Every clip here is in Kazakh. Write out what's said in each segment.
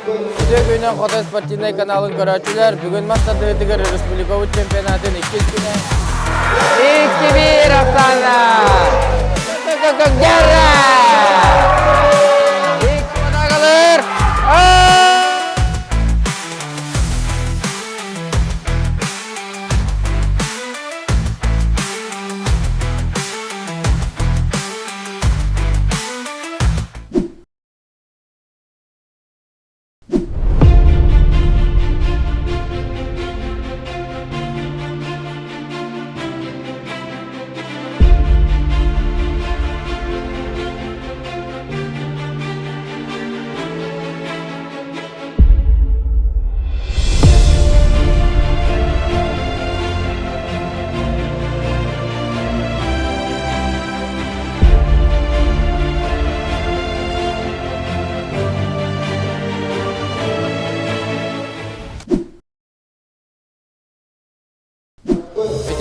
Үтө көйнен Хотой спортивный каналын көрәчүләр. Бүгін Мастадыгыр Республикалық чемпионатын 2 күнә 2-1 Оксана. Гәрә!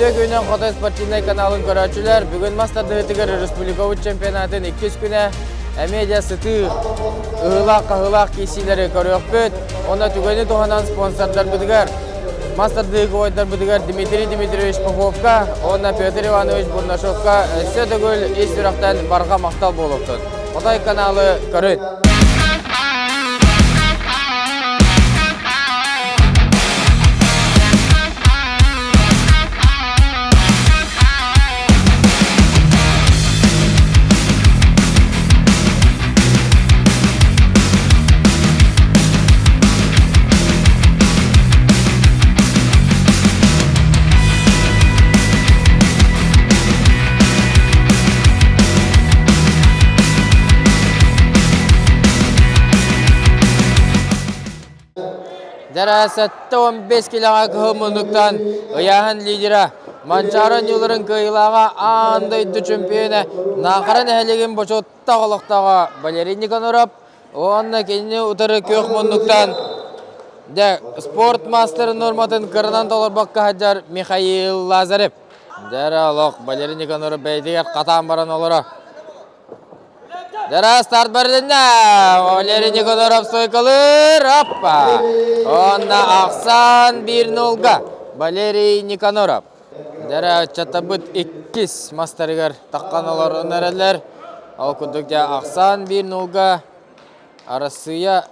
Үтө көйнен Хотой спортивный каналын көрәчүләр. Бүгін Мастадыгыр Республикалық чемпионатын 2 күнә әмедия сыты ығылақ кесилері көрөкпөт. Оны түгені туғанан спонсордар бұдығар. Мастадыгы ойдар бұдығар Дмитрий Дмитриевич Паховка, оны Петр Иванович Бурнашовка сөдігіл ес үрақтан барға мақтал болуптын. Хотой каналы көрін. Дәрәсәтті 15 килоға кығымындықтан ұяғын лидера Манчарын юлырын кыйлаға андайды чемпионы нақырын әлеген бошотта қолықтаға Валерий Никоноров онына кеніне ұтыры көк мұндықтан спорт мастер норматын кырынан толырбаққа хаджар Михаил Лазарев. Дәрі алық Валерий Никоноров бәйдегер қатан баран олыра. Дәрі старт бәрдіңді, Валерий Никоноров сойқылыр, аппа. Онна Ақсан 1-0-ға, Валерий Никоноров. Дәрі чатабыт 2 мастерігер таққан оларын әрәлер. Ал күдікте Ақсан 1-0-ға, арасыя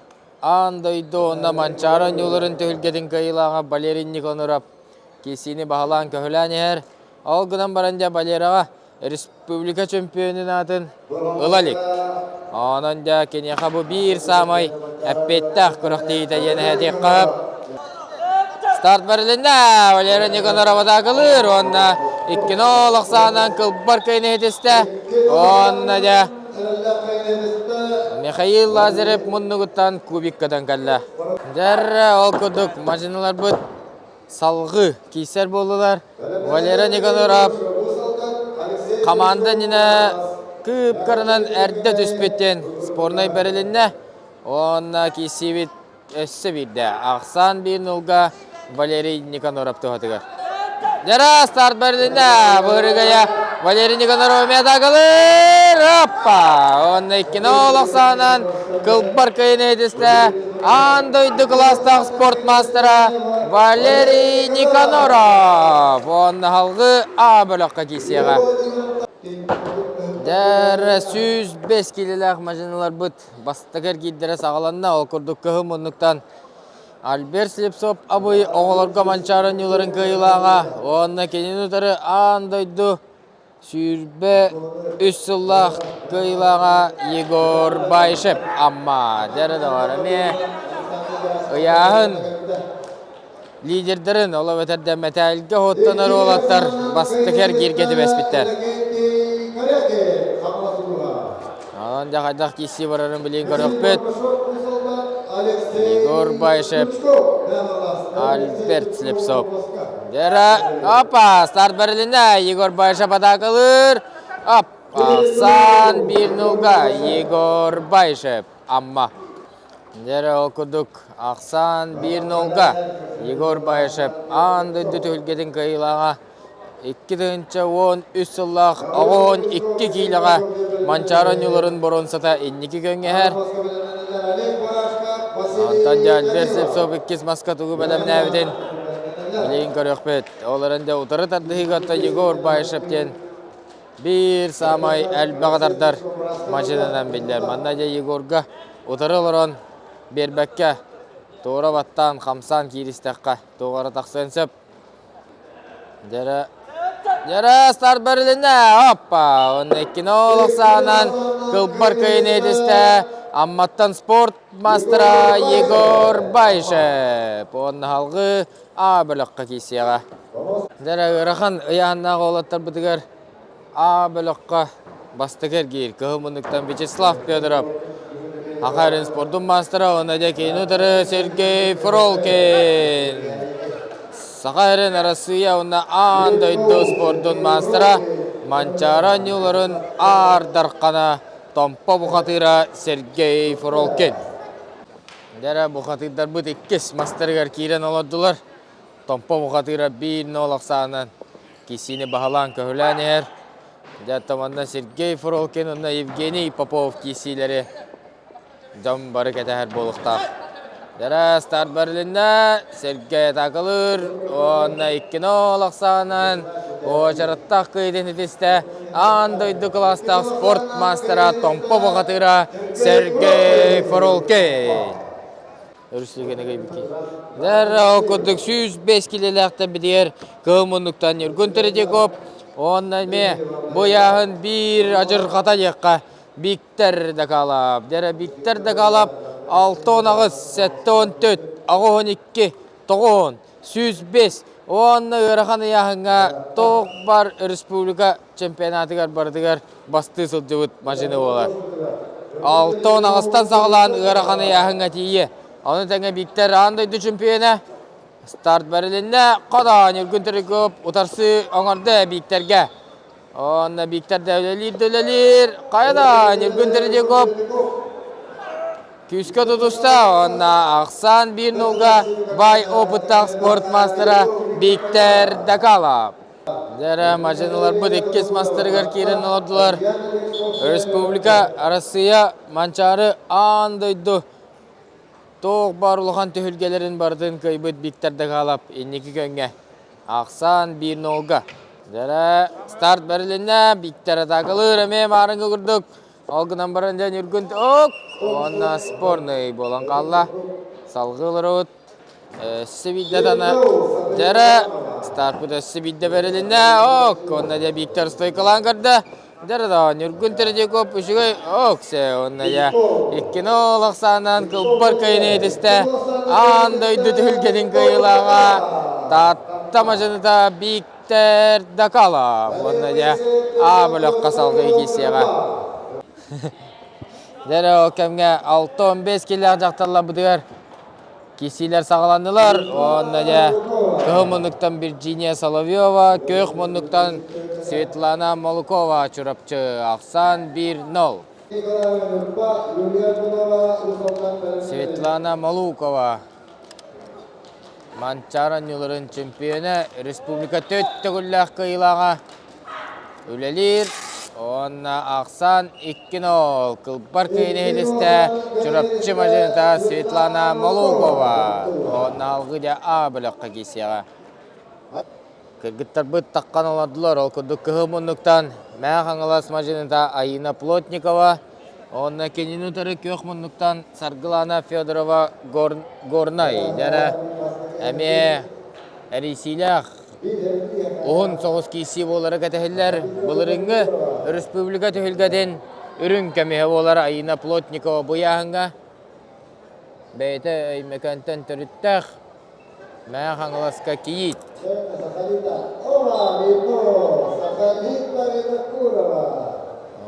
андайды онна Манчарын юлырын төхілгетін кайылаға Валерий Никоноров. Кесіні бағалан көхілән ер. Ал күнан баранды Валерияға Республика чемпионын атын ылалик. Onun da Kenya bu bir samay әппеттақ күріқтейді ені әтек қап. Старт бәрілінде Валерий Никоноров атақылыр. Онна 2-0 Оксанан кылбар көйне етесті. Онна да Михаил Лазарев мұннығыттан кубиккадан кәлі. Дәрі ол күдік машиналар бұд салғы кейсер болдылар. Валерий Никоноров команда нені күп қарынан әрді түспеттен спорнай бәрілінде онна кейсевет өссі бірді. Ақсан 1-0-ға Валерий Никоноров тұғатығар. Дәрі старт бәрілінде бұрығая Валерий Никоноров метағылыр. Аппа! Онна 2-0 Ақсанан кылбар көйіне едісті. Андойды кластақ спорт мастера Валерий Никоноров. Онна халғы А-бөліққа кейсеға. Дәрі 105 келеләқ машиналар бұд бастығыр кейдері сағаланна ол күрдік көхім ұнықтан Альберт Слепцов абый оңыларға Манчарын юларын күйілаға онына кенен ұтары андайды сүйірбе 3 сыллақ күйілаға Егор Байшев. Амма дәрі де бар әме ұяғын лидердерін олы өтерді мәтәлгі хоттанар олаттар бастығыр кергеті бәспеттер. Аланда қайдақ кесі барарын білейін көріқпет. Егор Байшев, Альберт Слепцов. Дәрі, опа, старт бәрілінде Егор Байшев атақылыр. Ақсан 1-0-ға Егор Байшев. Амма. Дәрі оқыдық Ақсан 1-0-ға Егор Байшев. Андыды түлгетін кайылаға 2-10 сыллақ 12 кейліға Манчарын юларын бұрын сата 12 көнге әр. Ondan Jalbersep Sobikis maskatugu belem näbiden. Bileyin körökbet. Olarında utarı tardıhıgatta Yegor Bayşepten. Bir samay elbağdardar maçıdan biller. Mandaja Yegorga utarı loron berbekke. Toğra battan kamsan kiristekka. Toğara taksensep. Jara start berilinde. Hoppa. Onun ekkine oğluk sağından kılbar kıyın ediste. Ammattan sport mastera Yegor Bayşep. Onun halgı A bölükka kisiyaga. Jara ırakan ıyannağı oğlattar bıdıgar. A bölükka bastıgar gir. Kıhımınlıktan Vyacheslav Fedorov. Akarin sportun mastera ona da keyin utarı Sergey Forolkin. Sakayren arasıya ona andaydı sportun mastera. Mançaran yolların ardarkana tompa bukatıra Sergey Forolkin. Jara bukatılar bu tekkes mastergar kiren oladılar. Tompa bukatıra 1-0 sağından. Kisini bahalan köhülen eğer. Jatamandan Sergey Forolkin ona Evgeny Popov kisileri. Jam barık her bolukta. Jara start berilinde Sergey takılır. Ona 2-0 sağından. O çarattak kıydın ediste. Andaydı klasta sport mastera tompa bukatıra Sergey Forolkin. Örüslüğüne gaybiki. Jara okuduk 105 kilolukta bir diğer kıhımınlıktan Yurgun Terecekop. Ondan me bu yağın bir acır kata yakka Bikter de kalap. Jara Bikter de kalap 6-10 7-14 12 9 105. Ondan ırakanı yağınga toq bar Respublika çempionatıgar bardıgar bastı sılcıvıt maçını olar. 6-10 sağlan ırakanı yağınga tiye. Onu tenge Bikter andaydı çempiyona. Start berilinde qadan Yurgun Terecekop utarsı oңardı Bikterge. Onda Bikter dölelir. Qayadan Yurgun Terecekop. Küske tutusta. Onda Aksan 1-0'ga Bay Opıtak Sport Mastera Bikter Dakalap. Jara maçınalar bu dekkes mastergar kiren oldular. Respublika arasıya mançarı andaydı. Toq bar uluğan tühülgelerin bardın kıybıt Bikter Dakalap. İnniki könge. Aksan 1-0'ga. Jara start berilinde Bikter'e takılır. Eme barıngı kurduk. Algınan barınca Yurgun ok. Ona spornay bolan kalla. Salgılır ot. Sibidde tana. Jara start bu da sibidde berilinde ok. Ona da Bikter stoykalan kırdı. Jara da Yurgun Terecekop üşügü ok se. Ona da 2-0 sağından kılbar kayını ediste. Andaydı tülkedin kıyılağa. Tattamacını da Bikter Dakala. Ona da A blokka salgı ikisiyaga. Jara o kemge 6-15 kilo jaktarlar budigar. Kisiler sağlandılar. Onda da Kıhımınlıktan Virginia Solovyova, Köhmünlüktan Svetlana Molukova çurapçı. Aksan 1-0. Svetlana Molukova. Mançaran yolların çempiyonu Respublika 4 tügüllük kıyılağa. Ülelir. Ona Aksan 2-0. Kılbar kıyını hediste. Çurapçı maçında Svetlana Molukova. Ona halgı da A blokka kisiyaga. Kırgıttar bıt takkan oladılar. Okuduk Kıhımınlıktan Мәғаңылас maçında Ayina Plotnikova. Ona kenin utarı Köhmünlüktan Sargılana Fedorova Gornay. Jara Eme Erisilah. Oğun soğuz kisi olarak atahiller. Bulurungu Respublika tühülgeden ürün kemehe olarak Ayina Plotnikova bu yağınga. Beyte mekantan törüttək. Мәғаңыласка kiyit.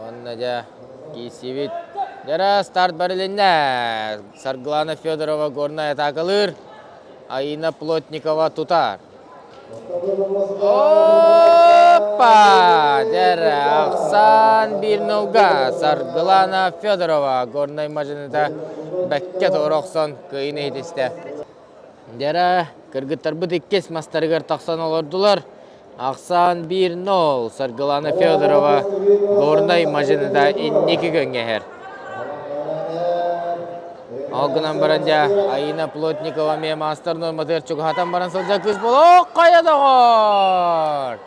Onda da kisivit. Jara start berilinde Sargılana Fedorova Gornaya takılır. Ayina Plotnikova tutar. Hoppa! Jara Aksan 1-0'ga Sargılana Fedorova Gornay maçında bekket oraqsan kıyını ediste. Jara kırgıttar bu dekkes mastergar taksan olurdular. Aksan 1-0 Sargılana Fedorova Gornay maçında 2 gönge her. Алгынан барanja Айна Плотникова ме мастер норматер чугатан баран сылжа кыз боло каядагор.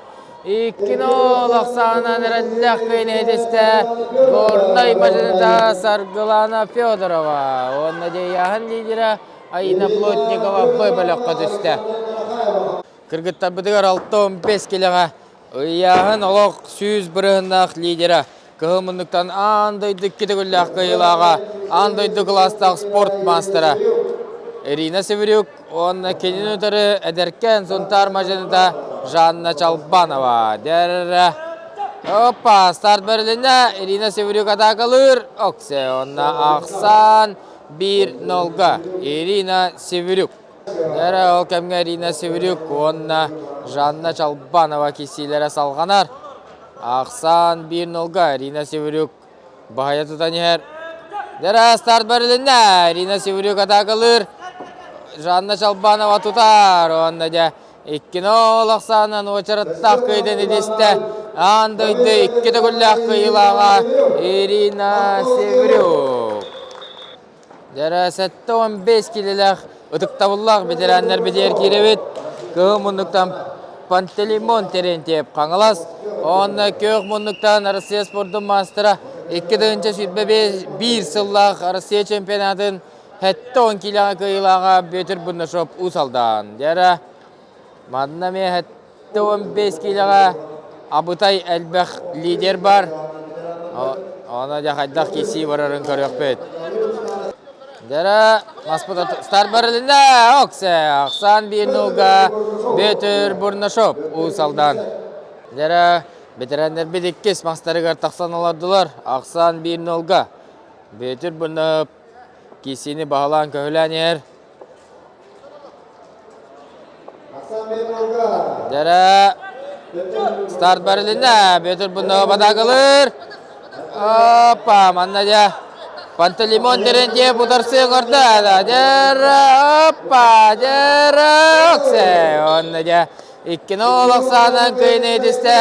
2-0 Оксана Нереллях кайнедесте горной мажината Саргылана Федорова. Онна деяхан лидера Айна Плотникова бөбөлөккө түсті. Кыргыттар быдыгар 6-15 келеға ыяхан олық сүйіз бұрығынақ лидера. Кығымындықтан андойдық кетігілләқ кайылаға, андойдық кластақ спорт мастера. Ирина Северюк, онна кенен өтірі әдеркен сонтар мажината Жанна Чалбанова. Дәрі. Опа, старт бәріліне Ирина Северюк атақалыр. Оксе, онна Ақсан 1-0-ға. Ирина Северюк. Дәрі ол кәмге Ирина Северюк, онна Жанна Чалбанова кесейлері салғанар. Ақсан 1-0-ға. Ирина Северюк бағая тұтан ер. Дәрі старт бәріліне Ирина Северюк атақалыр. Жанна Чалбанова тұтар. Онна де 2-0 Ақсанан очырыттақ көйден едесті. Андойды 2-ді күлләқ көйілаға Ирина Северюк. Дәрі сәтті 15 келеләқ ұтықтабыллақ бетерәнлер бедер керебет. Көң мұндықтан Пантелеймон Терентьев қаңылас. Онна көк мұндықтан Россия спорттың мастера 2-ді сүйтбе 1 сыллақ Россия чемпионатын Хәтті 10 келеға көйілаға бөтір бұнны шоп ұсалдан. Дәрі Мадына ме хәтті 15 келеға Абытай әлбәқ лидер бар. Она да қайдақ кесі барарын көрек бет. Дәрі маспыда стар барылында Оксе. Ақсан 1-0-ға бөтір бұнны шоп ұсалдан. Дәрі бетерәндер бедеккес мастарығар тақсан оладылар. Ақсан 1-0-ға бөтір бұнны кесені бағылан көхілән ер. Дәрі старт бәрілінде бөтір бұндағы бадағылыр. Опа, манна де Пантелеймон Терентьев бұтарсы ғырды. Дәрі, опа, дәрі, Оксе. Онна де 2-0 Оксанан көйіне едісті.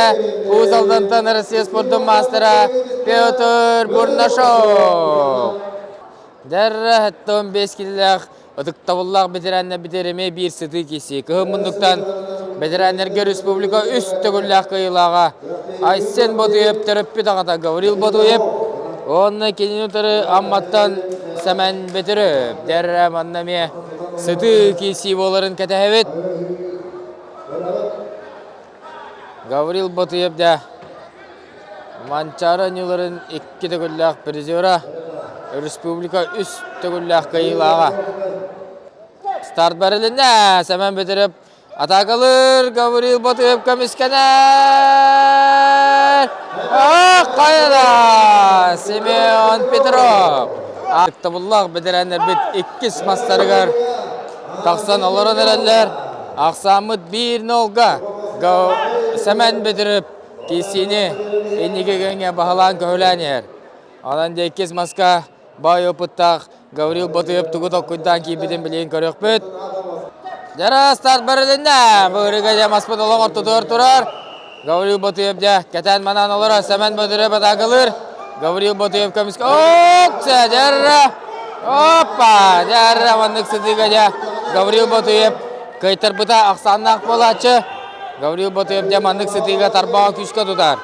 Ұзалдантан Россия спорттың мастера Петр Бурнашов. Дәрі хәтті 15 келеләқ ұтықтабыллақ бетерәнне бетереме 1 сыты кесі. Кығымындықтан бетерәннерге республика үсті күлләқ кайылаға Айсен Бодуев түріппі тағата Гаврил Бодуев. Онны кенен ұтыры амматтан сәмән бетеріп. Дәрі маннаме сыты кесі боларын кәтәхевет. Гаврил Бодуев дә манчары неларын 2-ді күлләқ призера. Республика үсті күлләқ кайылаға. Старт бәрілінде сәмен бітіріп атақылыр Гаврил Бодуев көміскенер. Қайда Семен Петров. Ақтабыллақ бітірәнер бет 2 мастарығар тақсан оларын әрәлер. Ақсамыд 1-0-ға сәмен бітіріп кесені енегегенге бағылан көхіләнер. Алан де 2 маска бай опыттақ Гаврил Бодуев тұғытақ күндан кейбеден білейін көрек бөт. Дәрі старт бәрілінде бұғырыға де маспыд олығыр тұтығыр тұрар. Гаврил Бодуев де кәтән манан олыра сәмен Бодуев атағылыр. Гаврил Бодуев көміскі. Оксе, дәрі. Опа, дәрі мандық сыдыға де Гаврил Бодуев көйтір бұта ақсаннақ болачы. Гаврил Бодуев де мандық сыдыға тарбаға күшкі тұтар.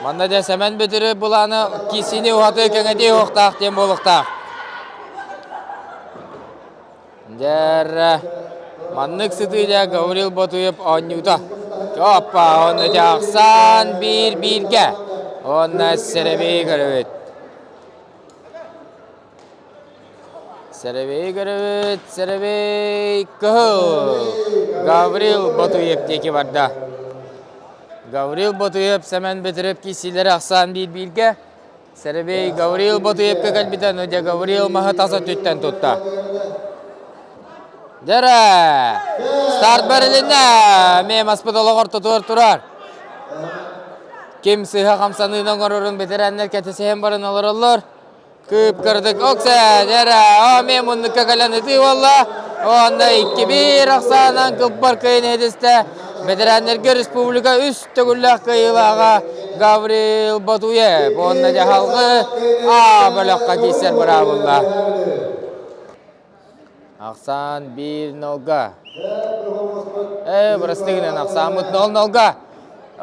Манда де сәмен бөтірі бұланы кесіне ұғаты кәңеде оқтақ дем болықтақ. Дәрі мандық сыдыға Гаврил Бодуев оңнюта. Опа, оны де Ақсан 1-1-ге. Оны Сәребей көрөвет. Сәребей күл. Гаврил Бодуев теке барда. Гаврил Бодуев сәмен бітіріп кесілері Ақсан 1-1-ге. Сәребей Гаврил Бодуев кәкәлбітен өде Гаврил мағы таса төттен тұтта. Дәрі старт бәріліне мен аспыдалығыр тұтығыр тұрар. Кем сыға қамсанығынан ғырырын бетерәнлер кәтесіген барын алыр олар. Көп кірдік. Окса, дәрі, мен мұнды кәкәлән үті олла. Онда 2-1 Ақсанан күлпар көйін едісті. Бетерәнлерге республика үсті күлләқ көйілаға Гаврил Бодуев. Онда де халқы бөліққа кейсер бұра бұлла. Ақсан 1-0-ға. Бұрыстығынан Ақсамыт 0-0-ға.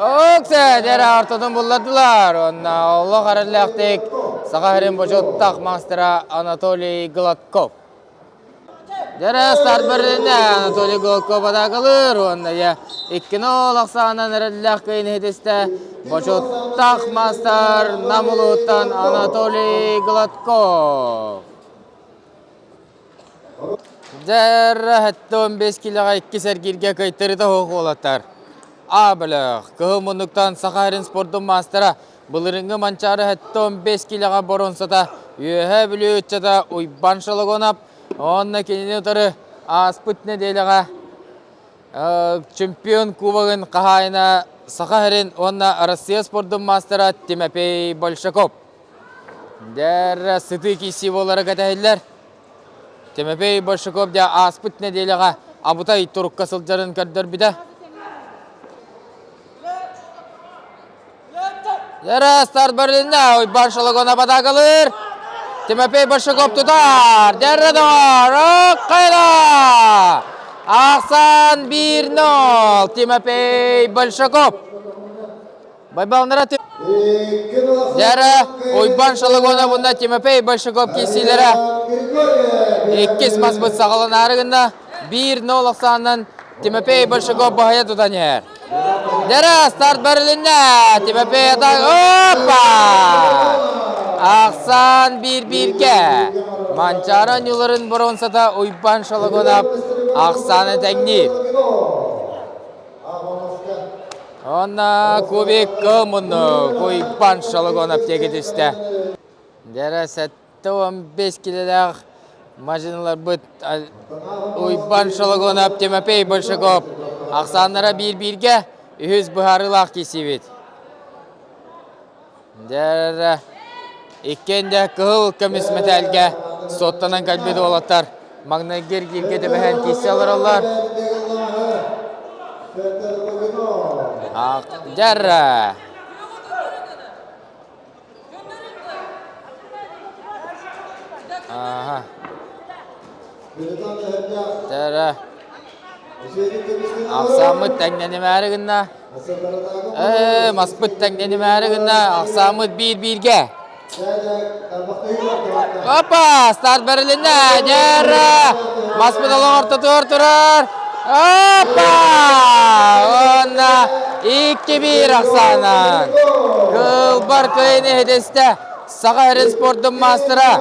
Өксе, дәрі артыдың бұлладылар. Онна олы қарарлақтық Сақарин бұжоттақ мастера Анатолий Гладков. Дәрі старт біріне Анатолий Гладков адағылыр. Онна 2-0 Ақсанан әрілләқ қайын хедесті бұжоттақ мастер Намулуттан Анатолий Гладков. Дәрі әтті 15 килоға 2 сәргерге қайтырды хоқ олаттар. Абылық, қығымындықтан Сақарин спорттың мастера бұлырыңғы манчары әтті 15 килоға боронсата үйе білі өтчада ұйбаншылық онап, онына кенені ұтары аспытны дейліға чемпион кубағын қағайына Сақарин, онына Россия спорттың мастера Тимофей Большаков. Дәрі сыты кесі болары кәтәйілер. Тимофей Большаков да аспытны дейліға абытай тұрыққа сылжарын кәрдір біді. Дәрі старт бірлінді, ұйбаншылық ona батағылыр. Тимофей Большаков тұтар. Дәрі дұр, қайда. Ақсан 1-0. Тимофей Большаков. Байбалыныра Дәрі ұйбаншылық ona бұнда Тимофей Большаков кесілері. 2 маспыт сағылын арығында 1-0 Ақсаннан Тимофей Большаков бағая тұтан ер. Дәрі старт бәрілінде Тимофей атақ. Опа! Ақсан 1-1-ге. Манчарын юларын бұрынсата ұйбаншылық онап Ақсаны тәңнер. Онна көбек көміні ұйбаншылық онап теге түсті. Дәрі сәтті 15 келедағы машиналар бұд ұйбаншылық онап Тимофей Большаков. Ақсанлара 1-1-ге үз бұхарылақ кесебет. Дәрі еккенде күл көміс мәтәлге соттанан кәлбеді олаттар. Мағнагер келгеді бәхән кесе алыр олар. Дәрі. Дәрі. Ақсамыт тәңненім әрігінна. Маспыт тәңненім әрігінна. Ақсамыт 1-1-ге. Опа! Старт бәрілінна. Дәрі. Маспыт алың ортатыр тұрар. Опа! Онна 2-1 Ақсанан. Қылбар көйіне хедесті. Сақарин спорттың мастера.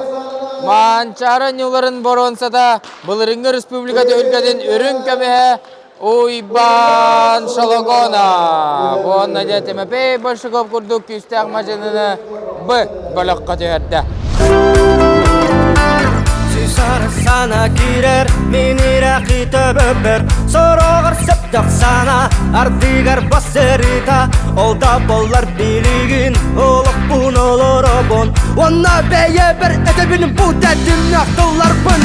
Манчарын юларын боронсада бұлырыңғы республикаты өлкәден өрін көмеге ұйбан шалығына. Бұғынна де Тимофей Большаков күрдік күйістәк машинаны бұлыққа түйерді. Сүйсары сана кирер, мені рәқиті бөпір. Сұрағыр сөптіқ сана, ардығар басырыта. Олда болар білігін, олық бұн олыры бұн. Онна бәйе бір әтебін бұда дүнақтылар бұн.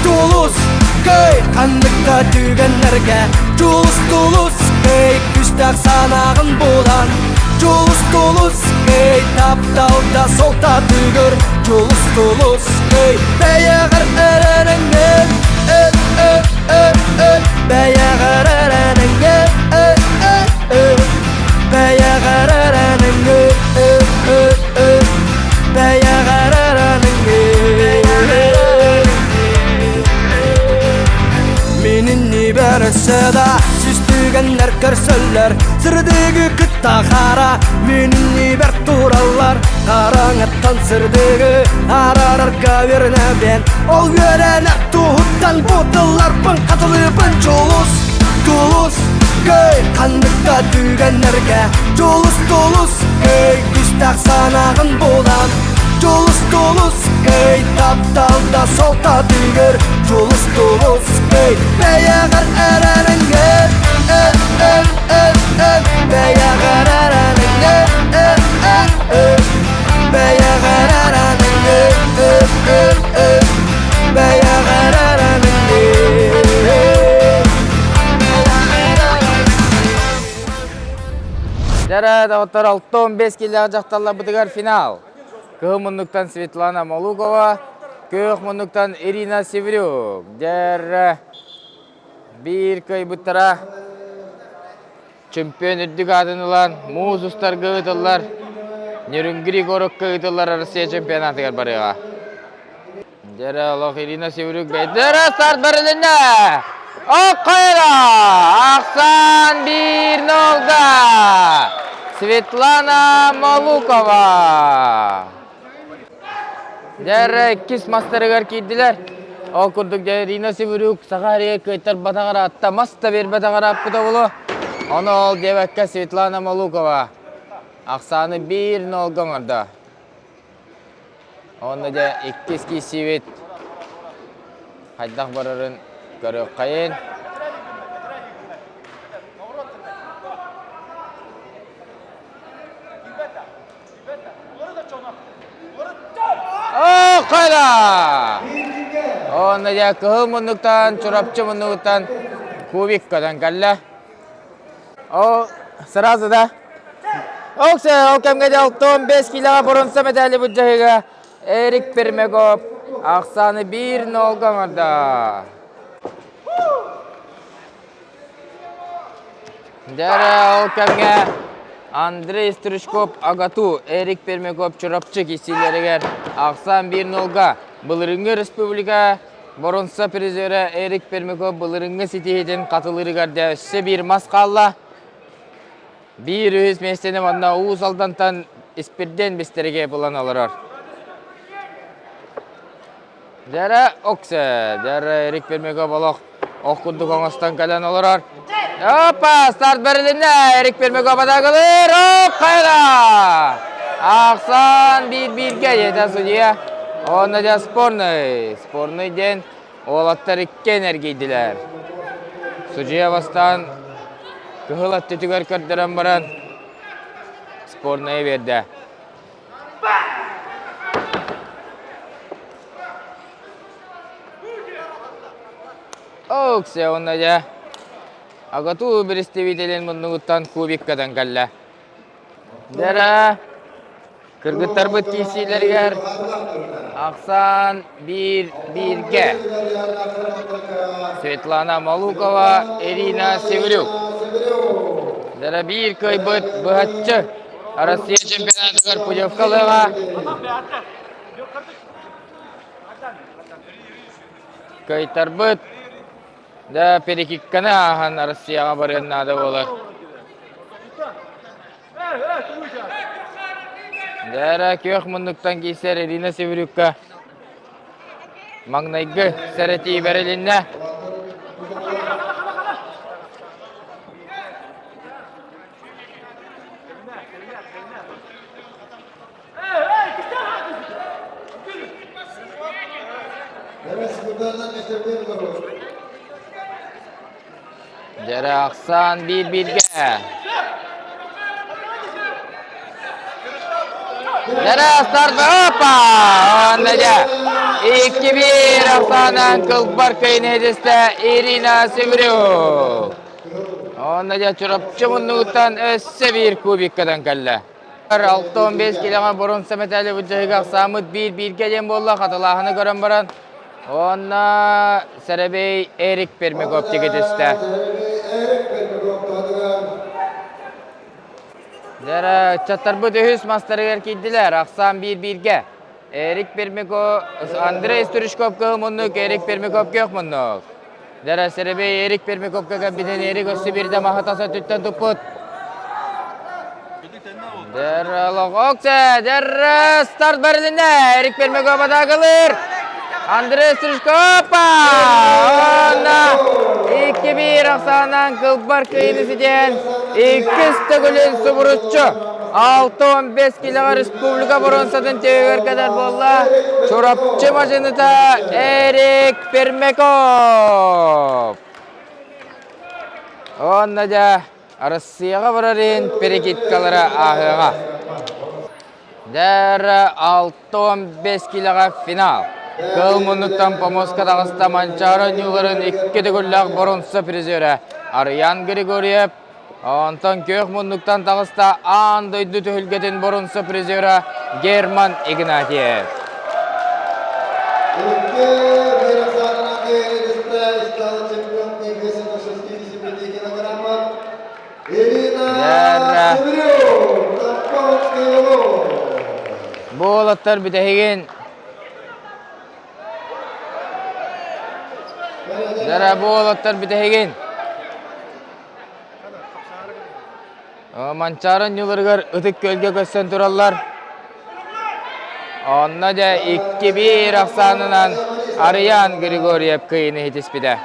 Тулус, көй, қандыққа түгенлерге. Тулус, көй, күштәк санағын бұдан. Тулус, көй, тапталда солта түгір. Тулус, көй, бәйеғір әрәріңген. Бәйеғір әрәріңген. Бәйеғір әрәріңген. Бәйеғір әрәріңген. Менің не бәрісі да сүстігенлер көрсілер. Сірдегі күтті қара, менің не бәр туралар. Қараңаттан сірдегі арарарға веріне бен. Ол верені тұғыттан бұтылар бұн қатылы бұн. Тулус, көй, қандыққа түгенлерге. Тулус, көй, күштәк санағын бұдан. Тулус, көй, тапталда солта түгір. Тулус, көй, бәйеғір әрәріңген. Бәйеғір әрәріңген. Бәйеғір әрәріңген. Бәйеғір әрәріңген. Дәрі дауыттар 6-15 келі жақталла бұдығар финал. Қығымындықтан Светлана Молукова, Кök мұндықтан Ирина Севрюк. Дәрі бір көй бұттара. Чемпион үрдік адын ұлан. Муз ұстар көғытылар. Нерүнгірі көрік көғытылар Россия чемпионатығар барыға. Дәрі олық Ирина Севрюк бәйдері старт барылында. Оқайра! Ақсан 1-0-ға. Светлана Малукова. Дәрі кис мастарығар кейділер. Ол күрдік Ирина Севрюк сағария көйтер батағара атта маста бер батағара аппыда болу. Оны ол девәкке Светлана Малукова. Ақсаны 1-0 ғырда. Оны да 2 кейсевет. Қайдақ барырын көрі қайын. Қайда! Оны да күхі мұндықтан, чұрапчы мұндықтан кубиккадан кәлі. Сразу да. Оксе, окемге де 15 килоға бұрынса метәлі бұджағыға Эрик Пермеков. Ақсаны 1-0 ғаңырда. Дәрі окемге Андрей Стручков Агату, Эрик Пермеков чұрапчы кесілерігер. Ақсан 1-0-ға. Бұлырыңғы республика бұрынса призері Эрик Пермеков бұлырыңғы сетейден қатылырығарды үсі бір масқалла. Bir üyüz mesleğine vanna uğuz aldantan ispirden besтереге bulan alırır. Dere okse, dere Erik Permekov balıq okunduk oңастан kalan alırır. Hoppa, start verilinde Erik Permekov adağılır. Hop, kayda! Ақсан 1-1-ге еді судья. Оны да спорный. Спорныйден олаттар 2 энергейділер. Судья бастан Кыхылат түтігер көрдірін баран спорнайы берді. Оксе, онна да Агату представителен мұндығыттан кубиккадан кәлі. Дәрі кіргіттар бұт кейсейлергер Ақсан 1-1-ге. Светлана Малукова, Ирина Севрюк. Дәрі бір көй бұт бұғатчы Россия чемпионатығыр Пудевкалыға. Көйтар бұт да перекикканы аған Россияға барыннады болыр. Дәрі көк мұндықтан кейсер Ирина Севрюкка маңнайғы сәрәтей бәрелінне. Dere Ақсан 1-1-ге. Dere start hoppa! Onda da 2-1 Ақсанан Кылбар köyün hedeste Irina Sivriuk. Onda da çorapçı мұндығыттан өссі 1 кубиккадан кәлі. 6-15 килоға бұрын сәметәлі бұджығыға Ақсамыт 1-1-ге ден болла қатылағыны көрін баран. Ona Serebey Erik Permekov teketiste. Dere çatarbı döhüs masterler kiddiler. Ақсан 1-1-ге. Erik Permekov, Andrei Sturishkov kığımınlık, Erik Permekov kökmünlük. Dere Serebey Erik Permekov kökabiden Erik össü bir de mahatasa tütten tuput. Dere Okse, dere start verilinde. Erik Permekov adağılır. Andrei Sturishkova! Onda 2-1 Ақсанан Кылбар kıyınısıden 2 gülün suburutçu. 6-15 kiloga Respublika bұрынсадың тегер kadar bolla. Çorapçı maşınıta Erik Permekov. Onda da Rossiyaga bararın perekitkalara ahıga. Dere 6-15 kiloga final. Kılmınlıktan Pomoska Dağısta Mançaro Nüğür'ün 2 güllük bұрынсы призері Aryan Grigoriev. Ondan Kökmünlüktan Dağısta Andoydu Tühülgetin bұрынсы призері German Ignatiev. Дәрі. Болаттар бітеген. Дәрі болаттар бітеген. Манчарын юлырғыр ұтық көлге көстен тұралар. Онна да 2-1 ақсанынан Ариян Григорьев күйіні хетеспеді.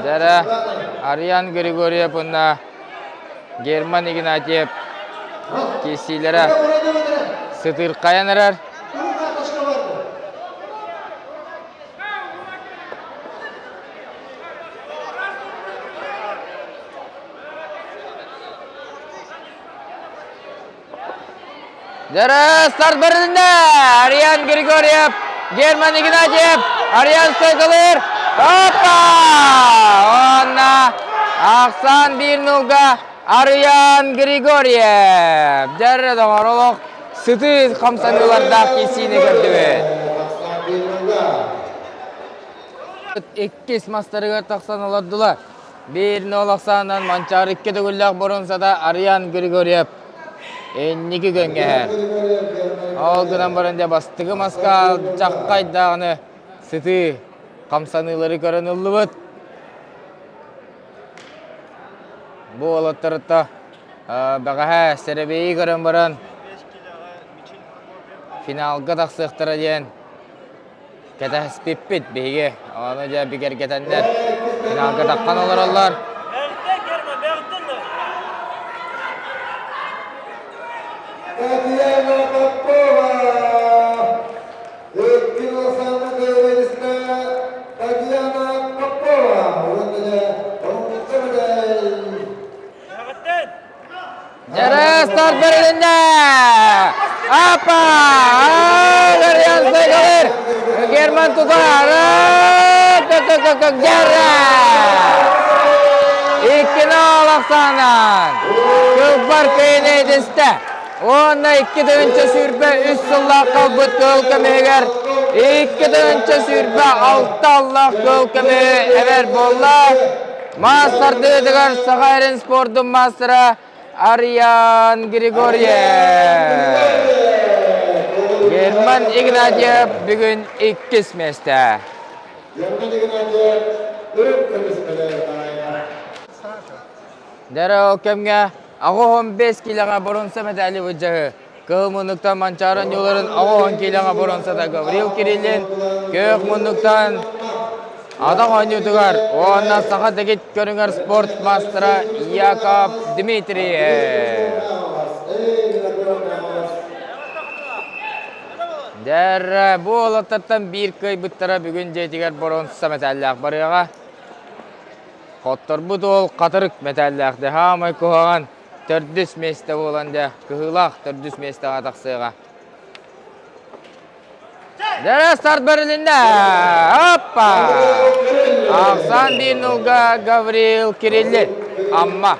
Дәрі Ариян Григорьев ұнна Герман Игнатьев кесейлері сытыр қаянырар. Дәрі старт бірінде Ариян Григорьев, Герман Игнатьев, Ариян стойқалыр. Опа! Онна Ақсан 1-0-ға Ариян Григорьев. Дәрі доғарылық сұты қамсаныларда кесейіне көрді. 2 мастарыға тақсан олардылар. 1-0 Ақсаннан Манчар 2 күлләқ бұрынса да Ариян Григорьев. 2 көнгә. Ол күнан барында бастығы маска жаққайдағыны сұты қамсанылары көрін ұлы бұд. Бұл олаттырытта бағаға сәребейі көрін баран финалға тақсықтыра дейін кәті спеппет бейге. Оны жа бігер кетендер финалға таққан олар олар. Jara start berlinda. Apa? Aryan Segalir. German tutar. Jara. 2-0 Aksanan. Kökbar köyüne ediste. Onda 2-dönçe sürbe üst Allah kalbıt kölkemeger. 2-dönçe sürbe 6 Allah kölkemeger. Ever bollar. Master dediler Sakayren Sport'un masterı. Aryan Grigoriev. German Ignatiev bugün 2 smeste. Dara okemge ağı 15 kiloga borunsa medali vücahı. Kığımınlıktan Mançarın yolların ağı 10 kiloga borunsa da Gavril Kirillin. Kığımınlıktan Adam oynuyordular. Ondan sakat ekip görünür sport mastera Yakov Dmitriyev. Der bu olatlardan bir köy büttara bugün jetiger boronsa metallak barıyaga. Kottor bu dol katırık metallak de hamay kuhagan 400 meste olan de kıhılak 400 meste ataksıga. Der start Berlin'de. Hoppa. Aksan 1-0'ga Gavril Kirillin. Amma.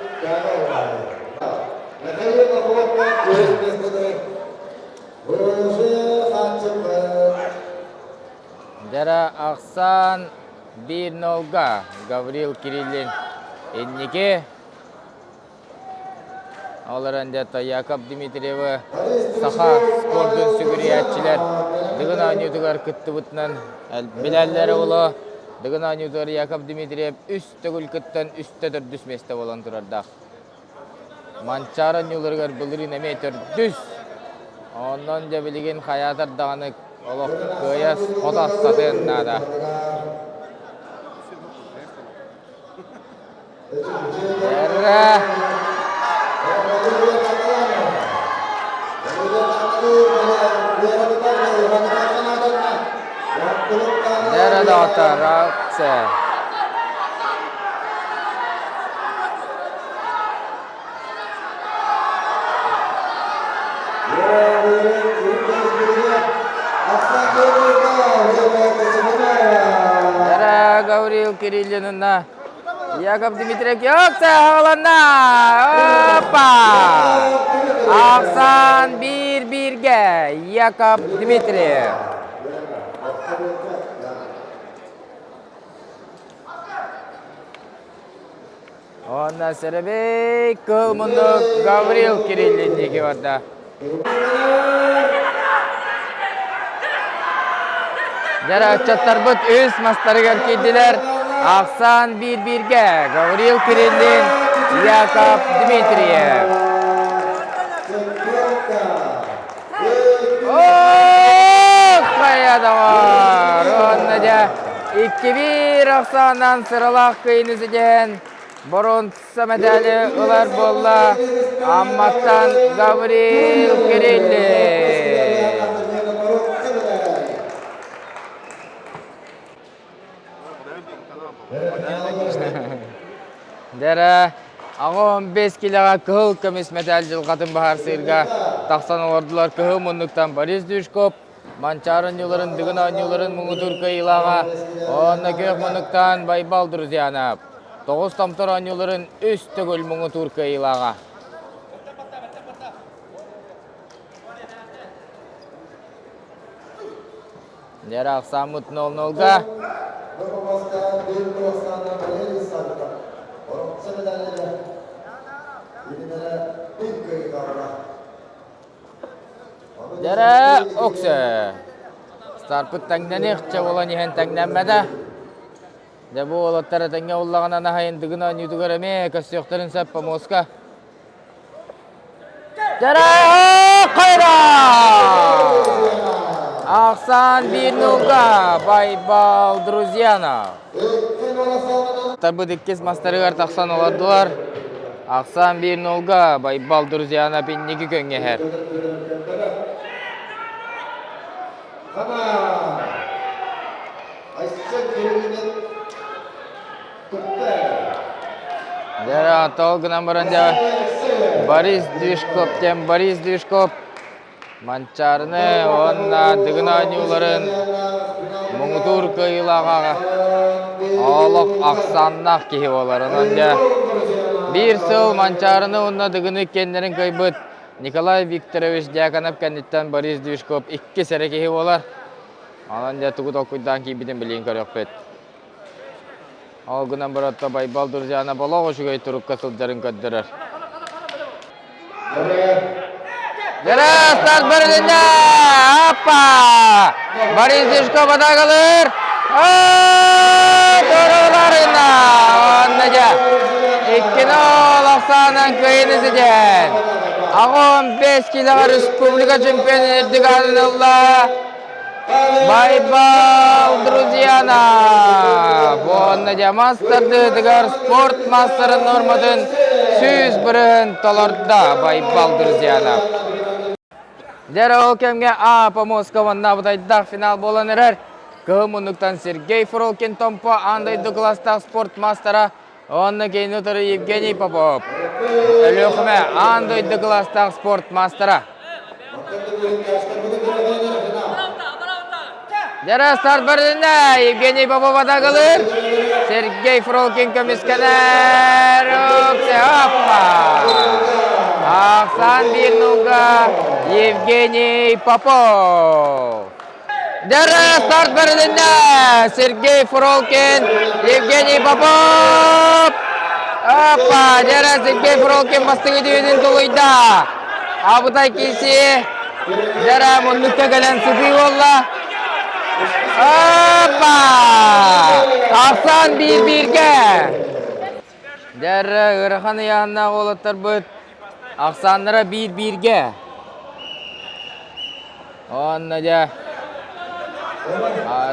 Der Aksan 1-0'ga Gavril Kirillin. Inniki. Olarında Yakov Dmitriyev saha sportun sügüriyatçiler dıgın oynuyordular kıttı butnan bilalleri ola dıgın oynuyordular Yakov Dmitriyev üstte gül kıttan üstte 400 meste olan durarda Mançarın yollargar bılırın emeği 400 ondan da bilgin hayatar dağınık olaq kıyas kodas satın nada Erre Dera data rakse. Dera Gavril Kirillin'in Яков Дмитриев yoksa havalanna. Hoppa. Aksan 1-1'ge. Yakov Dmitriyev. Onda Serebey kılmınlık Gavril Kirillindeki vardı. Jara çattar bıt üst mastarı gelkeydiler. Aksan 1-1'ge. Gavril Kirillin, Yakov Dmitriyev. Kayada var. Onda da 2-1 Aksan'dan sıralak kıyınızı gen. Bronza medali ular bolla. Ammattan Gavril Kirillin. Dere, ağın 5 kiloga kıhıl kömüs medal жылғатын bahar sıyırga. Taqsan olardılar kıhıl мұндықтан Борис Дюшков. Манчарын yılların, dıgına yılların мұңы Türkiye ilağa. Onda kök мұндықтан Байбал Друзьянов. 9 tamtar yılların üst tөгül мұңы Türkiye ilağa. Dere, Aksamut 0-0'ga. Dere okse. Starpıt tangnanik çavulan yihen tangnanmada. De bu olatlara tanga ullağına nahayın dıgına nüdügar eme kasyoqtарын sappa Moska. Dere kayra. Aksan 1-0'ga Байбал Друзьянов. Tabı dikkes mastarıgar taqsan olardılar. Aksan 1-0'ga Байбал Друзьянов inniki könge her. Dere atolgu nambarında Борис Дюшков tem Борис Дюшков. Mançarını onna dıgına nüların мұңы Türkiye ilağa. Oluq Aksannak kehi oların önce. Bir sıl mançarını onna dıgını kendilerin kaybıt. Nikolay Viktorovich Dyakonov kanditten Борис Дюшков 2 sere kehi olar. Ananda tuğut okuydan kibidin bilin körük bet. Algınan baratta Байбал Друзьянов olağı şugay turukka sılcarın köddirer. Dere start bölümünde. Hoppa. Борис Дюшков ata kalır. Doğrularında. Ondaca. 2-0 Aksan'dan kıyınızı den. Ağın 5 kiloga Respublika çempionu Erdoğan'la Байбал Друзьянов. Ondaca masterdı dıgar sport masterın normadın süz bırın tolarda Байбал Друзьянов. Dere okemge apa Moskovanna budayda final bolan erer. Kıhımınlıktan Sergey Frokin tompo andaydı klasta sport mastera. Onda keyin otarı Evgeniy Popov. Ölüqme andaydı klasta sport mastera. Dere start berdinde Evgeniy Popov ata kalır. Sergey Frokin kömüskener. Hoppa. Aksan 1-0'ga Evgeniy Popov. Dere start berdinde Sergey Frokin, Evgeniy Popov. Hoppa, dere Sergey Frokin bastı gidiyordu doluyda. Abutay kisi. Dere mundukta gelen sıfı yolla. Hoppa. Aksan 1-1'ge. Dere ırıqanı yanına olatlar büt. Aksanlara 1-1'ge. Ondaca.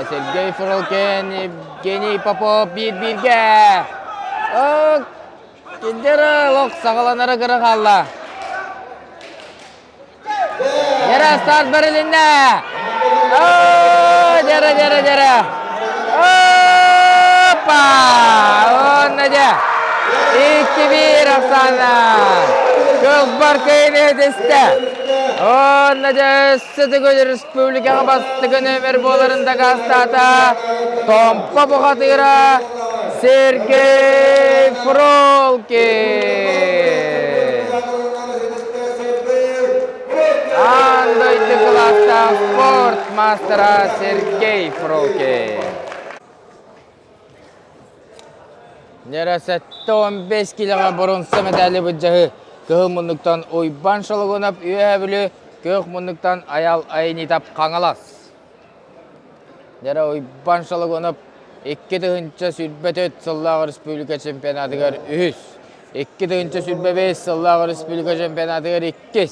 Sergey Frokin, Evgeniy Popov 1-1'ge. Kendere lok sağalanara kırık alla. Dere start berilinde. Dere. Hoppa. Ondaca. 2-1 Aksana. Kılbar kıyını ediste. Ondaca Sıtıgül Respublikaga bastığın ömür bolarında gastata. Tompa bu katıra Sergey Фролкин. Андойты класста спорт мастера Сергей Фролкин. Нерасетті 15 килоға бұрынсы медалі бұджағы көк мұндықтан ойбан шылығынап үйәбілі көк мұндықтан аял айнитап қаңалас. Нера ойбан шылығынап 2 тұғынша сүрбәтөт Сыллағы Республика чемпионатығар 3. 2 тұғынша сүрбәбес Сыллағы Республика чемпионатығар 2.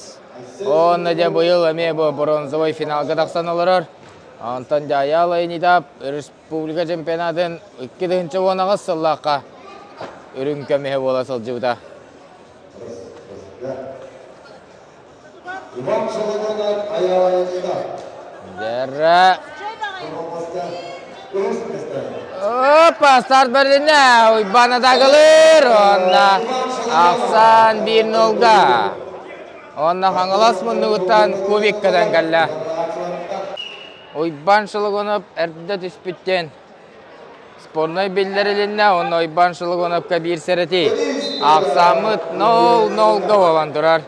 Оны де бұйыл әме бұ бронзовой финалға тақсан оларар. Антон де аял айнитап Республика чемпионатын 2 тұғынша онағы Сыллаққа үрін көмеге бола сыл жуыда. Дәрі. Опа, старт бердіне. Ойбаны тағылыр. Онна ақсан 1-0-ға. Онна қаңылас мұндығыттан көбеккадан кәлі. Ойбан шылығынып әрді түспіттен. Спорной белдерілінне, оны ойбан шылығынып бір сәрәті. Ақсамыт 0-0-ға болан тұрар.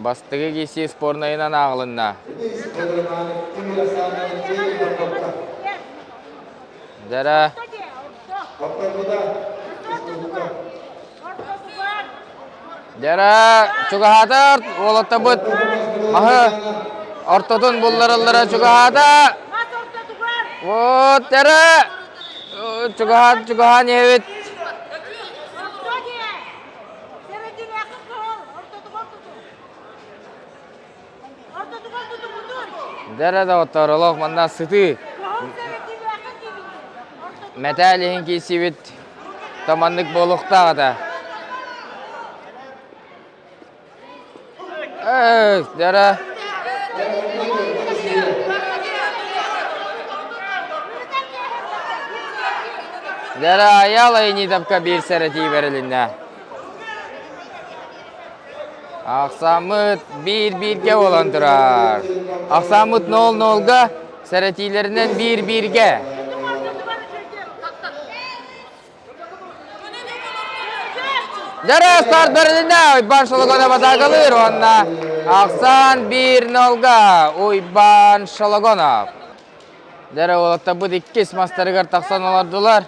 Бастығы кесі спорнайынан ағылынна. Дәрі. Дәрі. Чуғатыр. Олатта бұд. Мағы. Ортотын бұлларылдыра чуғаты. Вот, дәрі. Чуған ебет. Дәрі да оттар олық манда сұты. Мәтәліғін кейсі бет тамандық болуқтағы да. Дәрі. Дәрі аял айни тапқа бір сәрәті берілінді. Ақсамыт 1-1-ге olan тұрар. Ақсамыт 0-0-ға, сәрәтилерінен 1-1-ге. Дәрі старт берілінді. Ойбан шылығына батағылыр. Онна Ақсан 1-0-ға. Ойбан шылығына. Дәрі олатта бұд 2 мастарығар тақсан олардылар.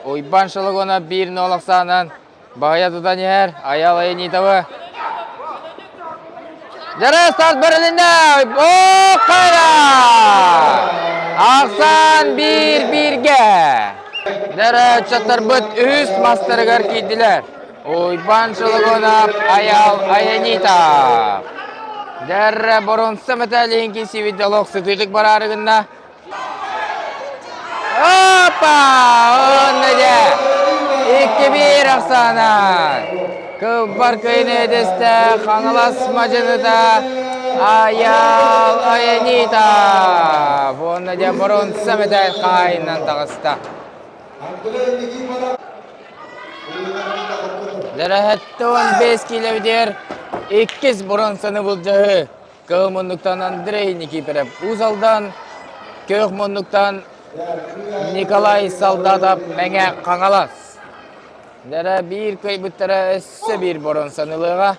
Ойбан шылығына 1-0 Ақсанын. Бағаятыдан ер, аял айын етауы. Дәрі старт берілінді. О, қайда! Ақсан 1-1-ге. Дәрі чаттар бұд үст мастарығар кейділер. Ойбан шылығына аял айын етау. Дәрі бұрынсы мәтәліғін кесі видеолог сұтылық бар арығында. Опа! Оны де! 2-1 Ақсанан. Көпбар көйіне едесті қаңылас мажыныда аял айынита. Оны де бұрынсы мәтәл қайынан тағысты. Дәрәхетті 15 километр 2 бұрынсыны бұл жағы. Көк мұндықтан Андрей Никипіріп ұзалдан, көк мұндықтан Николай Солдатов мәңе қаңалас. Дәрі бір көй бұттары өссі бір бұрынсынылыға.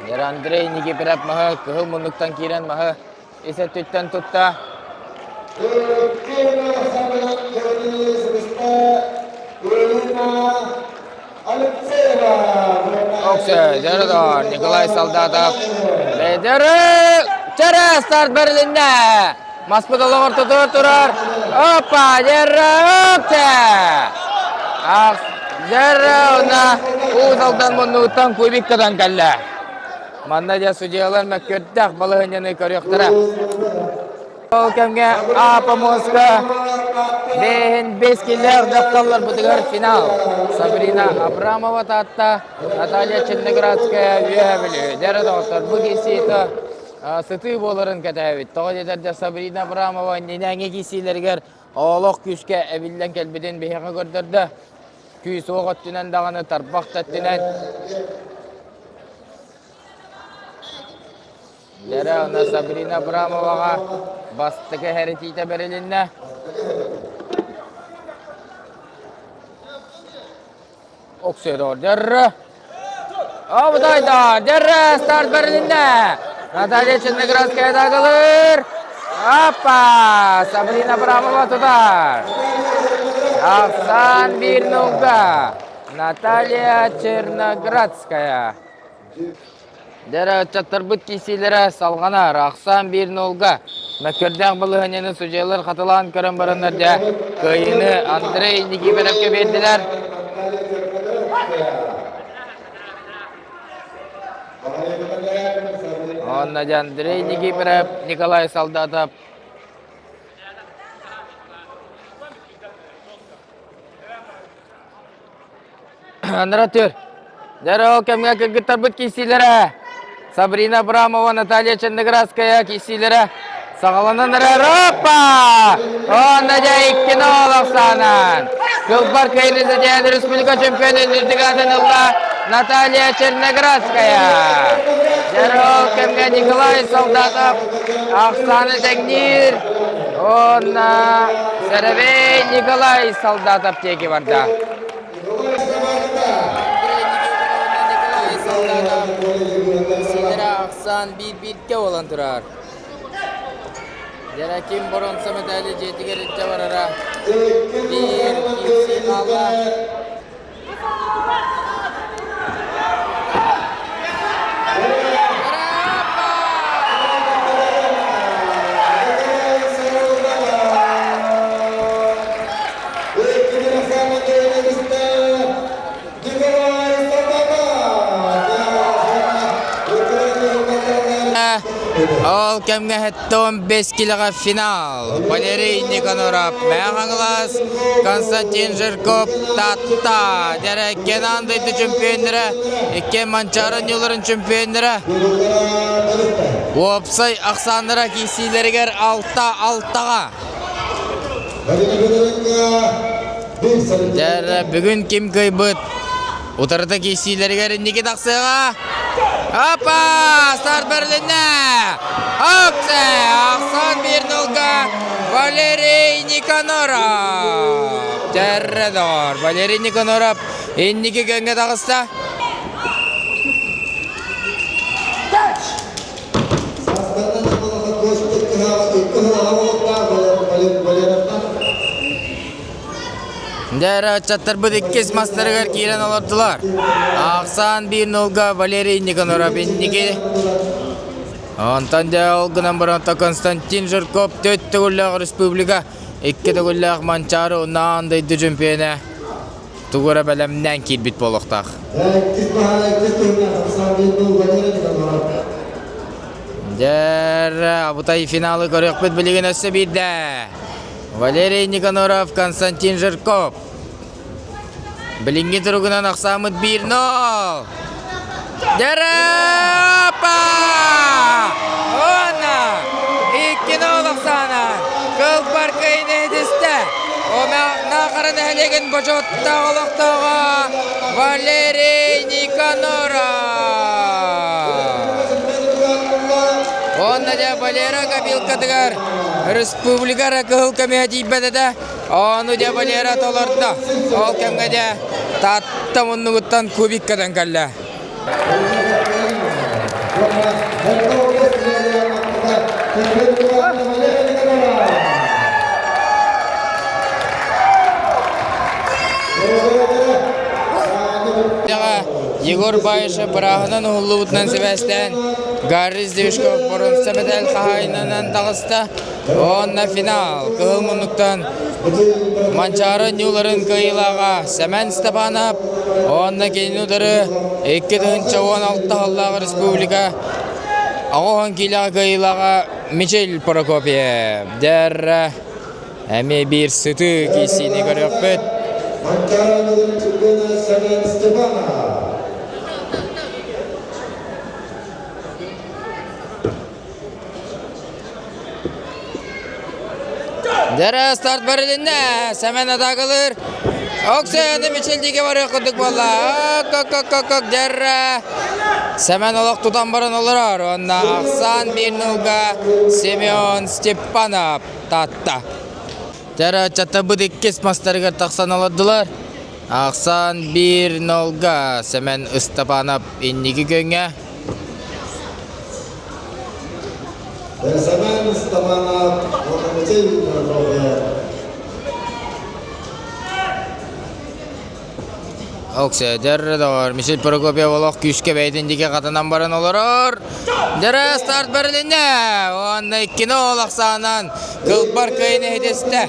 Дәрі Андрей Никипіріп мағы көк мұндықтан керен мағы есет түттен тұтта. Оксы, дәрі Николай Солдатов. Дәрі, чәрі старт берілінді. Маспыдалы орты тұрар. Опа, дәрі, оксы. Дәрі, ona ұзалдан мұны ұттан көбеккадан кәлі. Манда де судиялар мәккөрдіқ балығын көріқтірі. Ол кәмге апа Моска. Бейін 5 келер дақталар бұдығар финал. Сабрина Абрамова татта, Наталья Черноградская үйәбілі. Дәрі дауыттар бұл кесейті сұты болырын кәтәбет. Тоғы детерде Сабрина Абрамова ненәңе кесейлергер олық күшке әбілден кәлбеден бейіға көрдірді. Күйіс оғыт түнен дағаны тарпақ тәттінен. Дәрі оны Сабрина Абрамоваға бастығы әрекеті берілінне. Оксидор, дәрі. Абдайда, дәрі старт берілінне. Наталья Черноградская қалыр. Апа! Сабрина Абрамова тұтар. Ақсан 1-0-ға. Наталья Черноградская. Дәрі чаттар бұт кейсейлері салғанар. Ақсан 1-0-ға. Мәккерден бұлығынені сұжайлар қатылан көрін барынларда. Көйіні Андрей Никифоровке берділер. Онна Андрей Никифоров, Николай Солдатов. Андратыр. Дәрі кәмге кіргіттар бұт кейсейлері. Сабрина Абрамова, Наталья Черноградская кейсейлері. Сағалананыр Ропа! Онна да 2-0 Ақсанан. Кылбар көйіні зәден республика чемпионы Нұрдығадынылға Наталья Черноградская. Дәрі кәмге Николай Солдатов, Ақсаны Тәңнир. Онна Сәрәбей Николай Солдатов теки барда. Ақсан 1-1-ке olan тұрар. Дәрәкем бұрын сымет әлі жетігер үтте барара. 1-2 қалда. Ол кәмге хәтті 15 килоға финал. Валерий Никоноров, Мәғаңлас, Константин Жирков, Татта. Дәрәккен андайды чемпиондары, Еккен Манчарын юларын чемпиондары. Опсай Ақсандыра кейсейлергер 6-6-ға. Дәрі бүгін кем көйбіт. Утырды кейсейлергер Никит Ақсайға. Апа! Старт берілінне! Оксе! Ақсан 1-0-ға Валерий Никоноров. Тәрредор. Валерий Никоноров. Еннеге көнге тағыста. Дәрі чаттар бұд 2 мастырығар кейлен олардылар. Ақсан 1-0-ға Валерий Никоноров еннеге. Онтан да олғынан бұранта Константин Жирков 4-тігілләғ республика, 2-тігілләғ Манчары ұнағандайды чемпионы. Тұғыра бәлемнен келбет болуқтақ. Дәрі абытай финалы көрек бұд білеген өсі бейді. Валерий Никоноров, Константин Жирков. Білінге тұрғынан Ақсамыд 1-0. Дәрі апа! Ona 2-0 Ақсанан. Кылбар көйіне едісті. Нақырын әлеген бұжотта олықтауға Валерий Никоноров. Онна да Валера кабилкадығар республикара кыл комитет бәдеді. Оны да Валера толырды. Ол кәмге де татты мұнығыттан көбіккадан кәлі. Егор Байышы бірағынан ұллыбытынан себәстен Гаррис Девишков бұрын сәбәдәл қағайынан тағысты. Онна финал. Кығыл мұнықтан Манчары нюларын күйілаға Сәмән Степанов. Онна кейін ұдыры 2-16 Аллағы республика. Ағуған кейлаға күйілаға Мичел Прокопьев. Дәрі әме бір сүті кейсіне көрек бөт. Манчары нюларын чемпионы Сәмән Степанов. Дәрі старт бәрілінне, Сәмен атағылыр. Оксаны Мичелдеге бар өқындық болла. Дәрі Semen olak tutan baran olur. Onda Aksan 1-0'ga Semyon Stepanov tatta. Tera çatabı dikkes mastarıga taksan oladılar. Aksan 1-0'ga Semen Stepanov inniki gönge. Semen Stepanov ortamıcı Okse derredor Michel Prokopyev olaq küçke beydindiki qatanan baran olurur. Dere start berilinde. Onda ikkini olaq sağынан Kılbar kıyını hedeste.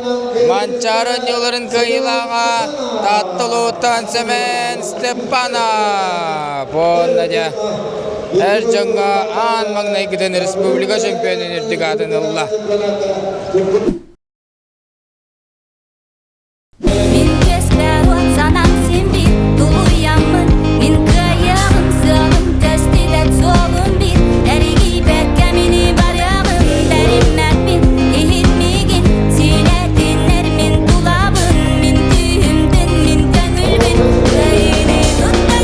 Mançarın yolların kıyılağa tattılıutan Semen Stepanov. Onda ja her jonga an magnay giden Respublika şampiyonu nirdik adınıllah. Min kesler sanam simbi duluyanmın min kıyağım sığalım testidet solum bir derigi bekkemini barağım derim mermin ihitmigin siletinler min dolabın min tühümdün min gönülbün köyünü tuttur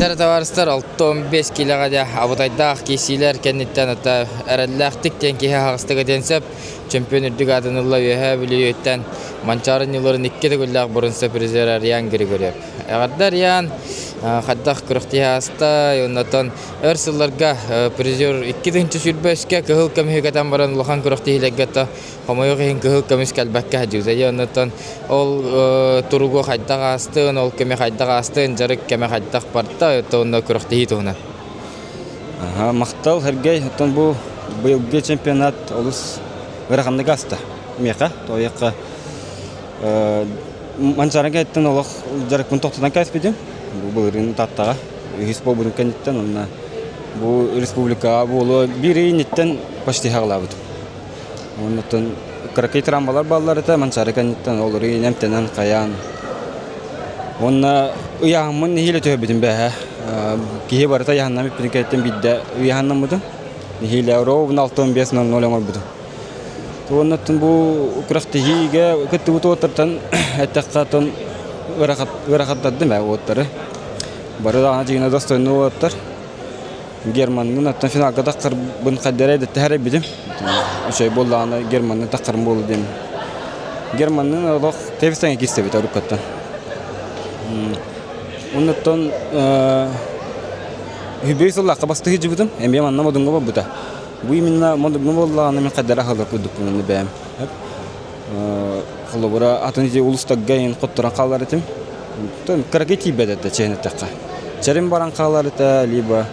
Dere tavarıstar 6-15 kiloga da abutaydaq kesiler kennetten ata erelläxtik tenkihe hağıstıga densep çempion ürdük adınılla üyehe biliyötten mançarın yılların ikkede güllaq burunsa prizer Aryan Grigoryev. Eğardar yan xaddaq kırıqtihe hasta yonatan örsıllarga prizer 2-nji sürbeske kıhıl kemihegatan baran ulahan kırıqtihileggata homoyoq ehin kıhıl kemis kelbekke hajüze yonatan ol turugu xaddaq astın ol kemi xaddaq astın jarık kemi xaddaq parta onda kırıqtihi tuğunan. Мақтал хергей тон бу быйылгы чемпионат олус выраханды гаста. Мека тояққа манчарага еттен олох жарык мун тоқтодан каспидим. Бу бырын таттага республика кенеттен онна бу республика болу бири неттен почти хаглабыт. Оннотон кракей трамбалар баллар та манчарага кенеттен олоры немтенен каян. Онна уяңмын хиле төбүдүм бе. Кие барыта яһаннам ипинкеттен бидде уяһаннам бутун. Хиле евро 16-15-00 оңор бутун. Туоннатын бу украхтыгиге кетти буту отуртан аттаккатын ырахаттадым ба оттары. Барыда ана жигине достойну оттар. Германнын аттан финалга такыр бун каддереде тәһәре бидим. Ошой болланы Германны такырым болду дем. Германнын олох тевистен кисте бит арукаттан. Оннотон хүбейсуллакка бастыгы жибутум эми аннамадыңга болбута. Бу именно модугну боллаганы мен каддара халар кудукуну бэм. Холобора атынжи улустаггайын коттуран калар этим. Тон каракети бедетте ченетекка. Черим баран калар эте либо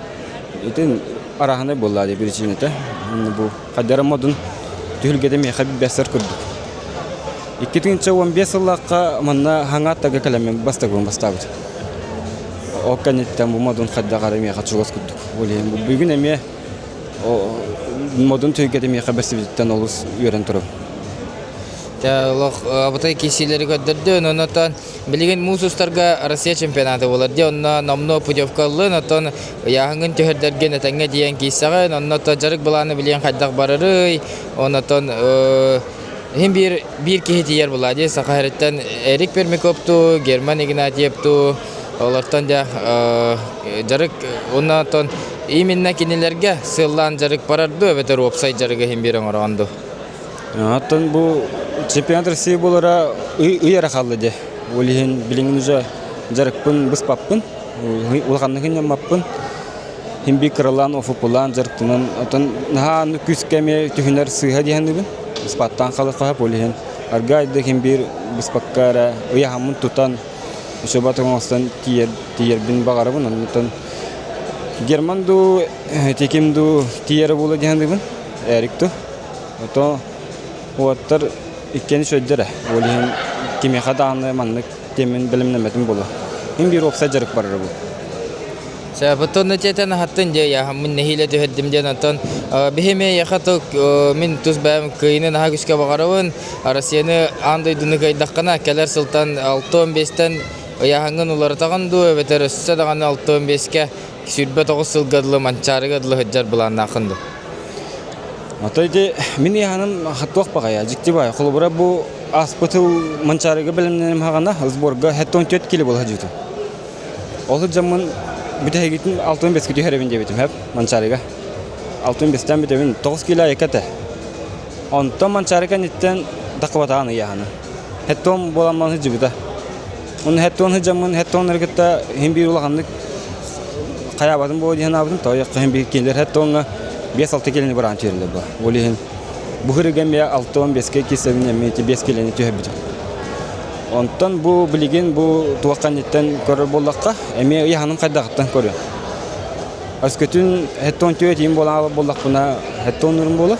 этин араханы боллады бир ченете. Бу каддара модун түлгеде ме хабиб бесер курдук. 2015 жыллакка манна хаңаттага келемен бастагын бастабыт. Окканеттен бу модун каддагары ме качугас курдук. Олем бүгүн эме модун түлгеде ме хабесибиттен олус үйрөн туруп. Лох абытай кесилери көддөрдү, онотон билген мусустарга Россия чемпионаты болорду. Онна номно путевкаллы, онотон яңын төһөрдөргөн этеңге диен кийсагы, онотон жарык буланы билген каддаг барырый, онотон hem bir kihiti yer buladı. Sakaheretten Erik Permikoptu, German Ignatiyevtu, olardan da jarık ondan iminne kinilerge sıllan jarık parardı ve de offside jarıgı hem bir orandı. Hatta bu çempionat Rusya bolara uyara kaldı. Olihin bilingince jarıkpın bıspappın, ulğanlıkın yapmappın. Hem bir kralan ofupulan jarıktının atan naha küskeme tühüner sığha diyendiğin. Spattan kalı kahap olihin. Argaydı hem bir bıspakkara uyahamın tutan şobatın olsan tiyer bin bagarabın anlatan. German du tekim du tiyer bulu diyendiğin. Erik tu. Oto oattar ikkeni şöydere. Olihin kimi kadanı manlık temin bilimlemetin bulu. Hem bir offside jarık bararı bu. Sebetulnya neceten hatten je ya min nehile tu heddim je nonton beheme ya khatok min tus bam kayne nah guska bagarawun arasiyane anday dunu kay dakkana keler sultan 65'ten ya hangan ular tagandu beter sadagan 65'ke sürbet 9 yıl gadlı mançarı gadlı heccar bulan nakındı. Ataydı mini hanım hattuaq bagaya jikti bay qulubura bu aspıtı mançarıga bilenem hagana Hızborga hetton 4 kilo bol hajutu. Olu zaman bir gitin 65 kilo herevin debitim hep mançarıga. 65'ten bitemin 9 kilo yakate. Ondan mançarıga nitten daqwatağını yahanı. Hetton bolanman hıcıbıda. Onun hetton hıcamın hetton ergette hem bir ulağanlık kayabatın bu diyen abdım ta yakın hem bir keller hettonga 5-6 kelini baran çerildi bu. Olihin bu hırgam ya 6-15'ke kesevin emniyeti 5 kelini tühebidim. Ondan bu bilgin bu tuvakanyetten körür bollakka emi yahanım kaydağıttan körüyor. Asketün hetton tüyetiyim bollak buna hetton nurun bolla.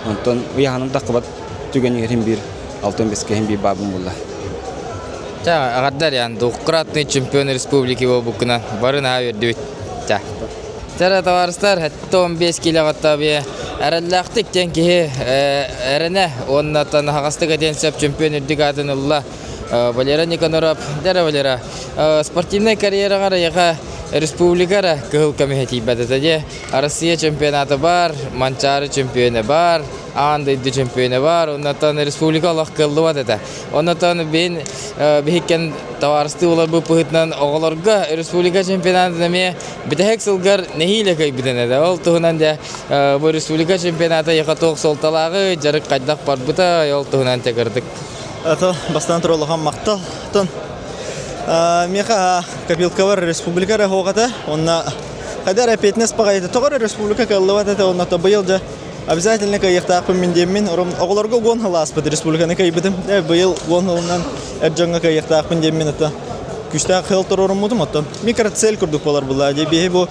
Ondan yahanım daqıbat tügeni hem bir 6-15'ke hem bir babım bolla. Ja, kadar yani dokratni çempiyon Respubliki bu bukuna barın ha verdi. Ja. Tara tavarıslar hatta 15 kilo hatta bir erellaktik tenki erene ondan haqastık eden sep çempiyon eddik adınullah. Valera Nikanorov dera valera спортивный карьерага яка республикара кыл комитети бадатаде Россия чемпионаты бар, Манчары чемпионы бар, Андай чемпионы бар, оннан республикалык кылды бадата. Оннан мен бихкен таварысты улар бу пыхытнан оголорга республика чемпионатына ме битек сылгар нехиле кай биденеде. Ол тугунан да бу республика чемпионаты яка ток солталагы жарык кайдак бар бута, ол тугунан тегердик. Это бастан туралган мактал. Тон меха копилкавар республикара хогата. Онна кадар фитнес пагайда тогор республика каллавата онна табыл да обязательно кайяктакпын мен демин оголорго гон халас бит республиканы кайбидим. Быйыл гон халынан эржаңга кайяктакпын демин ата. Күчтә хел торорумудум ата. Микроцель курдук болар була. Дебе бу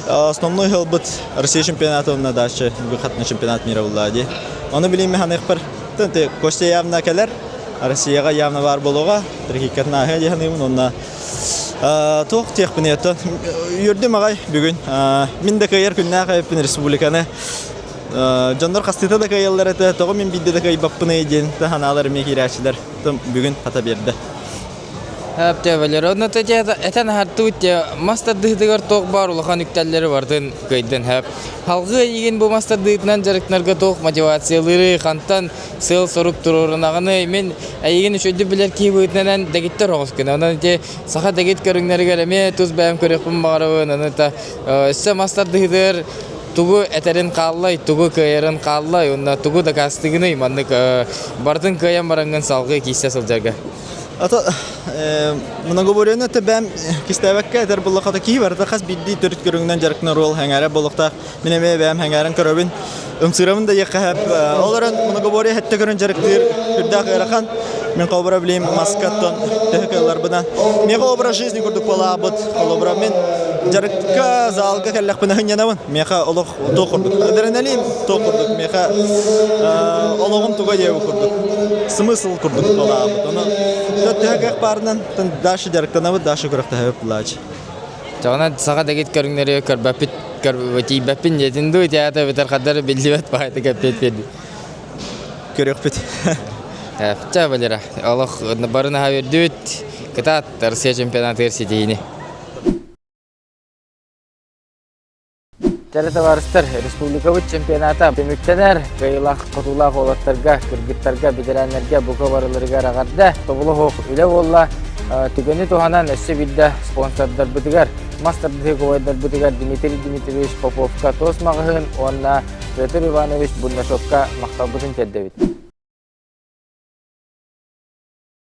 основной хел бит Россия чемпионатына дача выходный чемпионат мира була ди. Аны билем механик бар. Тенте Костя явна келер. Россияга явна бар болуга трехикатна хәҗәһнем онна тох техпинетта йөрдем агай бүген мин дә кайер күннә кайпын республиканы жандар кастыта да кайяллар әтә тогы мин биддә дә кай баппыны иден таһаналар мекирәчләр бүген хата берде. Hepte Valera ondan tece eten hartut master dıhdıgar tok бар улахан үктәлләре бардын кайдан hep. Халгы еген бу master dıhтынан жарыктарга ток мотивациялары хантан сыл соруп турурынаганы мен еген үшөдү билер ки бүтнән дагиттер огыз кына. Ондан те саха дагит көрүңнәргә леме туз бәм көрөкпүн багырыбын. Аны та өссө master dıhдыр тугу этерин каллай, тугу кайрын каллай, онда тугу да кастыгыны маннык бардын каян баранган салгы кисә сылжарга. Ата многоборьённо тебем кистәбәккә әтер буллакта ки бар та хас бидди төрт көрүңнән жарыкны рол хәңәре буллакта минеме бәм хәңәрен көрөбин өмсырамын да якып алардан многоборье хәтта көрүн жарыктыр үрдә гайрахан мен кабыра билем маскаттан тәһкәләр белән мен кабыра жизни күрдүк бала бут кабыра мен жарыкка залга кәлләк белән хәнянавын меха олох токырдык адреналин токырдык меха ологым туга җәй курдык смысл курдык бала бут аны тәһкәк бардан даши жарыктан даши күрәктә һәп лач Жана сага дагит көрүңнәре көрбәпит көрбәти бәпин җәдинду театр битәр кадәр билдибәт баһайты кәпет бит. Көрәк бит. Hepte Valera Allah barına haberdi kıtat Rusya çempionatı ersidiyini. Terete varыстар республика бит чемпионата бемектенер кыйлак кутулак олаттарга кыргыттарга бидерәннәргә буга барылырга рагатта тоглы үле болла түгәне туханан эссе биддә спонсордар битгәр мастер дегойдар битгәр Дмитрий Дмитриевич Поповка тосмагын онна Петр Иванович Бунашовка мактабын тәддәбит.